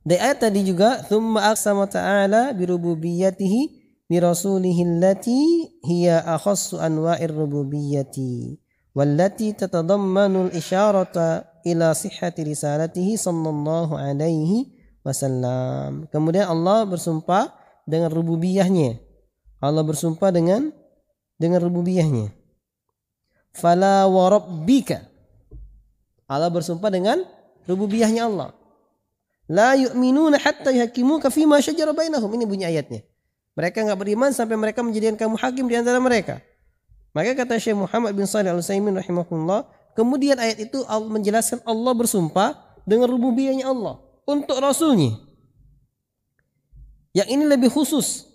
Di ayat tadi juga thumma aqsama ta'ala bi rububiyyatihi bi rasulihi allati hiya akhassu anwa'ir rububiyyati wallati tatadammanu al-isyarata ila sihhati risalatihi sallallahu alaihi wasallam. Kemudian Allah bersumpah dengan rububiyahnya. Allah bersumpah dengan rububiyahnya. Fala wa rabbika. Allah bersumpah dengan rububiyahnya Allah. La yu'minuna hatta yuhakkimuka fima syajara bainahum. Ini bunyi ayatnya. Mereka enggak beriman sampai mereka menjadikan kamu hakim di antara mereka. Maka kata Syekh Muhammad bin Shalih Al-Utsaimin rahimahullah, kemudian ayat itu menjelaskan Allah bersumpah dengan rububiyahnya Allah untuk rasulnya. Yang ini lebih khusus.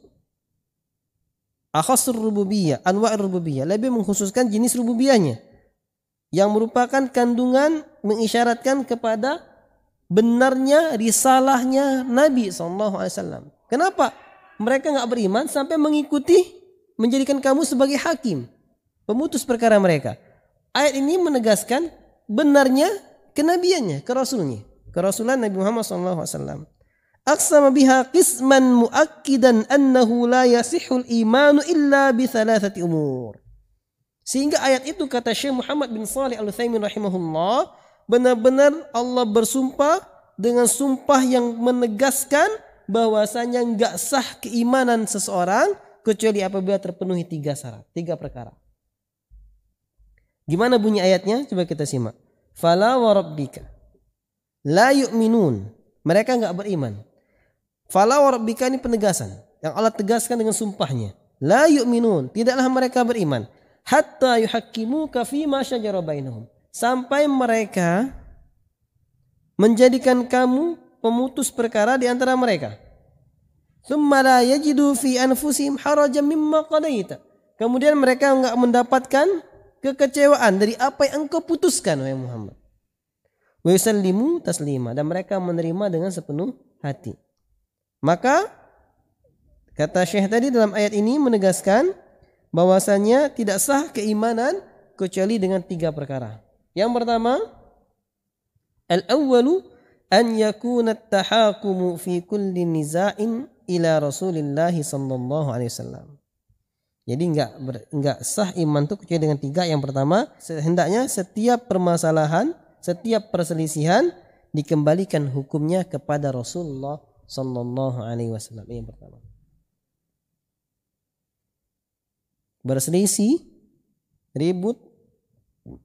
Akhasur rububiyah, anwa'ir rububiyah, lebih mengkhususkan jenis rububiyahnya yang merupakan kandungan mengisyaratkan kepada benarnya risalahnya Nabi SAW. Kenapa? Mereka enggak beriman sampai mengikuti menjadikan kamu sebagai hakim, pemutus perkara mereka. Ayat ini menegaskan benarnya kenabiannya, kerasulan Nabi Muhammad SAW. Aqsama biha qisman muakkidan annahu la yasihul imanu illa bi thalathati umur. Sehingga ayat itu kata Syekh Muhammad bin Shalih Al-Utsaimin rahimahullah, benar-benar Allah bersumpah dengan sumpah yang menegaskan bahwasanya enggak sah keimanan seseorang kecuali apabila terpenuhi 3 syarat, 3 perkara. Gimana bunyi ayatnya? Coba kita simak. Fala wa rabbika la yu'minun. Mereka enggak beriman. Fala wa rabbika ini penegasan yang Allah tegaskan dengan sumpahnya. La yu'minun, tidaklah mereka beriman hatta yuhakkimuka fima syajara bainahum. Sampai mereka menjadikan kamu pemutus perkara di antara mereka. Tsumma la yajidu fi anfusihim harajan mimma qadaita. Kemudian mereka enggak mendapatkan kekecewaan dari apa yang engkau putuskan wahai Muhammad. Wa yusallimu taslima, dan mereka menerima dengan sepenuh hati. Maka kata Syekh tadi dalam ayat ini menegaskan bahwasanya tidak sah keimanan kecuali dengan 3 perkara. Yang pertama, al-awwalu an yakuna at-tahakumu fi kulli niza'in ila Rasulillah sallallahu alaihi wasallam. Jadi enggak sah iman itu kecuali dengan 3. Yang pertama, hendaknya setiap permasalahan, setiap perselisihan dikembalikan hukumnya kepada Rasulullah sallallahu alaihi wasallam. Ini yang pertama. Berselisih, ribut,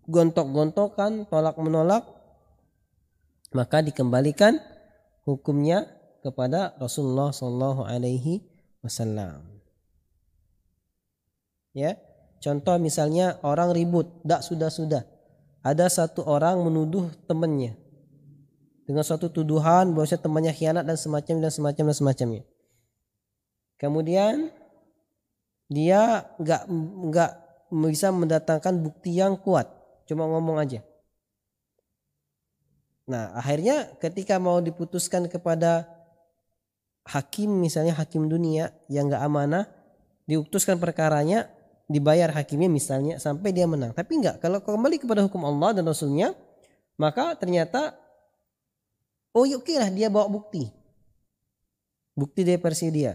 gontok-gontokan, tolak-menolak, maka dikembalikan hukumnya kepada Rasulullah sallallahu alaihi wasallam. Ya, contoh misalnya orang ribut, dak sudah. Ada satu orang menuduh temannya dengan suatu tuduhan bahwa temannya khianat dan semacamnya. Kemudian dia enggak bisa mendatangkan bukti yang kuat, cuma ngomong aja. Nah, akhirnya ketika mau diputuskan kepada hakim, misalnya hakim dunia yang enggak amanah, diutuskan perkaranya, dibayar hakimnya misalnya sampai dia menang. Tapi enggak, kalau kembali kepada hukum Allah dan Rasulnya, maka ternyata oke lah dia bawa bukti dari versi dia.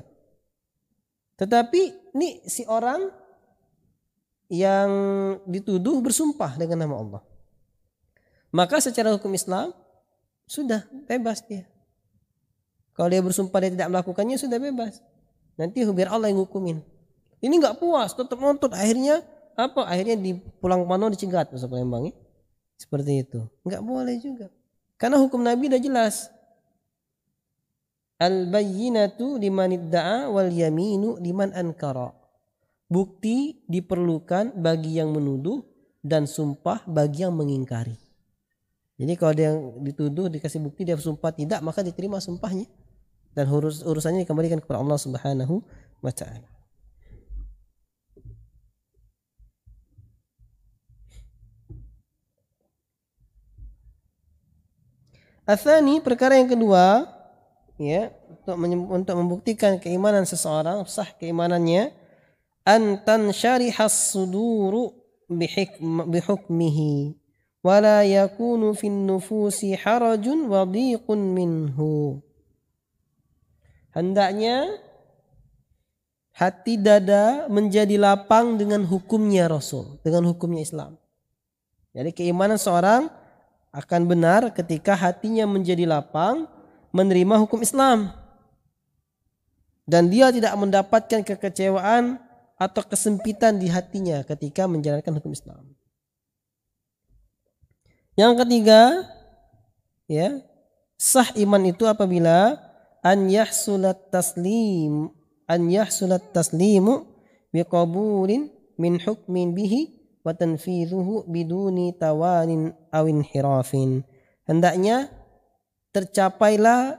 Tetapi ini si orang yang dituduh bersumpah dengan nama Allah, maka secara hukum Islam sudah bebas dia. Kalau dia bersumpah dia tidak melakukannya, sudah bebas. Nanti biar Allah yang hukumin. Ini nggak puas, tetap nuntut. Akhirnya apa? Akhirnya di Pulang Pano dicegat masa Palembang. Seperti itu. Nggak boleh juga. Karena hukum Nabi udah jelas. Al-bayyinatu liman idda'a wal yaminu liman ankara. Bukti diperlukan bagi yang menuduh dan sumpah bagi yang mengingkari. Jadi kalau dia yang dituduh dikasih bukti dia sumpah tidak, maka diterima sumpahnya dan urusannya dikembalikan kepada Allah Subhanahu wa taala. Atsani, perkara yang kedua, ya, untuk membuktikan keimanan seseorang, sah keimanannya, antan syarihas suduru bihukmihi wala yakunu fin nufusi harajun wa dhiqun minhu. hendaknya hati dada menjadi lapang dengan hukumnya Rasul, dengan hukumnya Islam. Jadi keimanan seorang akan benar ketika hatinya menjadi lapang menerima hukum Islam. Dan dia tidak mendapatkan kekecewaan atau kesempitan di hatinya ketika menjalankan hukum Islam. Yang ketiga, ya, sah iman itu apabila an yahsulat taslimu biqabulin min hukmin bihi wa tanfidhuhu biduni tawanin aw inhirafin. Hendaknya tercapailah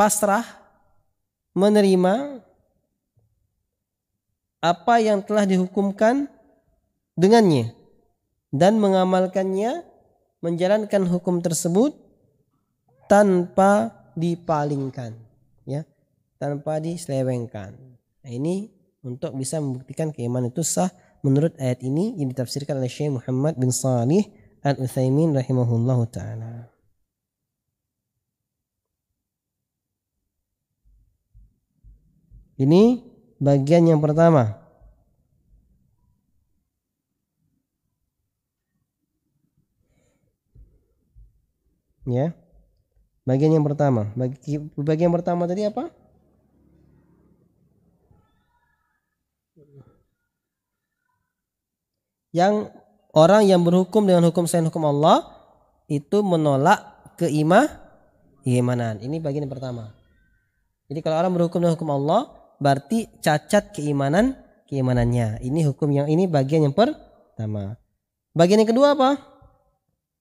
pasrah menerima apa yang telah dihukumkan dengannya dan mengamalkannya, menjalankan hukum tersebut tanpa dipalingkan, ya, tanpa diselewengkan. Nah, ini untuk bisa membuktikan keimanan itu sah menurut ayat ini yang ditafsirkan oleh Syekh Muhammad bin Shalih Al-Utsaimin rahimahullahu taala. Ini bagian yang pertama. Ya. Bagian yang pertama. Bagian pertama tadi apa? Yang orang yang berhukum dengan hukum selain hukum Allah itu menolak keimanan. Ini bagian yang pertama. Jadi kalau orang berhukum dengan hukum Allah berarti cacat keimanannya. Ini hukum yang ini bagian yang pertama. Bagian yang kedua apa?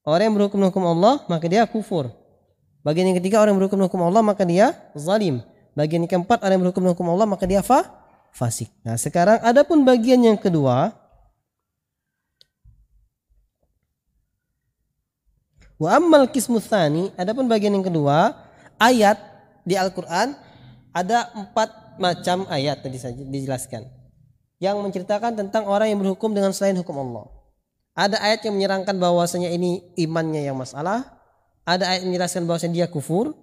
Orang yang berhukum dengan hukum Allah maka dia kufur. Bagian yang ketiga, orang yang berhukum dengan hukum Allah maka dia zalim. Bagian yang keempat, orang yang berhukum dengan hukum Allah maka dia fasik. Nah, sekarang adapun bagian yang kedua, wa ammal qismu tsani, adapun bagian yang kedua, ayat di Al-Qur'an ada 4 macam ayat tadi saja dijelaskan yang menceritakan tentang orang yang berhukum dengan selain hukum Allah. Ada ayat yang menyerangkan bahwasanya ini imannya yang masalah. Ada ayat yang menjelaskan bahwasanya dia kufur.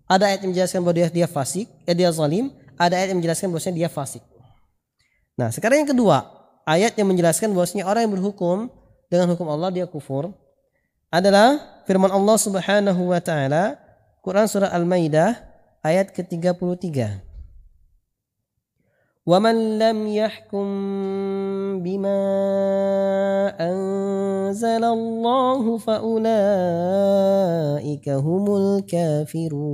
Ada ayat yang menjelaskan bahwa dia fasik, dia zalim. Ada ayat yang menjelaskan bahwasanya dia fasik. Nah, sekarang yang kedua, ayat yang menjelaskan bahwasanya orang yang berhukum dengan hukum Allah dia kufur adalah firman Allah Subhanahu wa taala, Quran surah Al-Maidah ayat ke-33. وَمَنْ لَمْ يَحْكُمْ بِمَا أَنْزَلَ اللَّهُ فَأُولَئِكَ هُمُ الْكَافِرُونَ.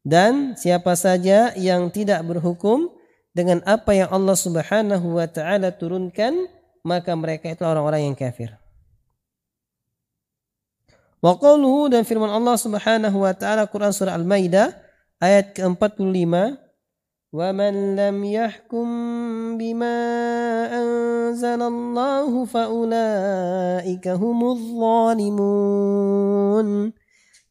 Dan siapa saja yang tidak berhukum dengan apa yang Allah Subhanahu wa taala turunkan, maka mereka itu orang-orang yang kafir. Wa qauluhu, dan firman Allah Subhanahu wa taala Quran surah Al-Maidah ayat ke-45, وَمَنْ لَمْ يَحْكُمْ بِمَا أَنْزَلَ اللَّهُ فَأُولَئِكَ هُمُ الظَّالِمُونَ.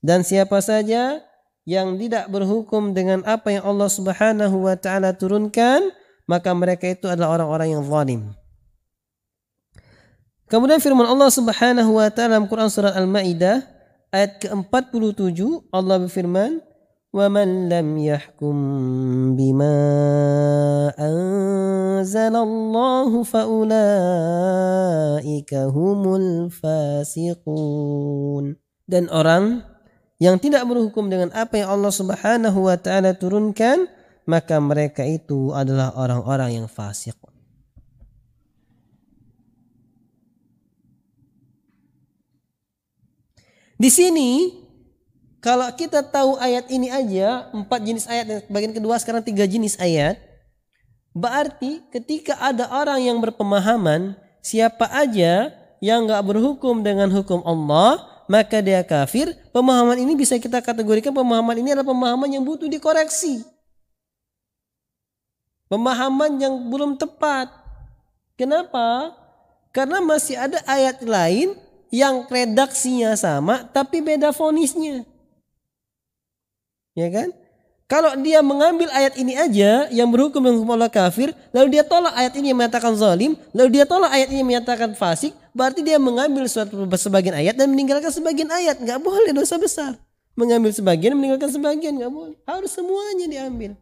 Dan siapa saja yang tidak berhukum dengan apa yang Allah Subhanahu wa taala turunkan, maka mereka itu adalah orang-orang yang zalim. Kemudian firman Allah Subhanahu wa taala dalam Quran surah Al-Maidah ayat ke-47, Allah berfirman, وَمَنْ لَمْ يَحْكُمْ بِمَا أَنْزَلَ اللَّهُ فَأُولَئِكَ هُمُ الْفَاسِقُونَ. Dan orang yang tidak berhukum dengan apa yang Allah Subhanahu wa taala turunkan, maka mereka itu adalah orang-orang yang fasik. Di sini kalau kita tahu ayat ini aja, 4 jenis ayat, dan bagian kedua sekarang 3 jenis ayat, berarti ketika ada orang yang berpemahaman siapa aja yang gak berhukum dengan hukum Allah, maka dia kafir. Pemahaman ini bisa kita kategorikan pemahaman ini adalah pemahaman yang butuh dikoreksi. Pemahaman yang belum tepat. Kenapa? Karena masih ada ayat lain yang redaksinya sama tapi beda fonisnya. Ya kan? Kalau dia mengambil ayat ini aja yang berhukum dengan hukum Allah kafir, lalu dia tolak ayat ini yang menyatakan zalim, lalu dia tolak ayat ini yang menyatakan fasik, berarti dia mengambil sebagian ayat dan meninggalkan sebagian ayat. Enggak boleh, dosa besar. mengambil sebagian meninggalkan sebagian, nggak boleh. Harus semuanya diambil.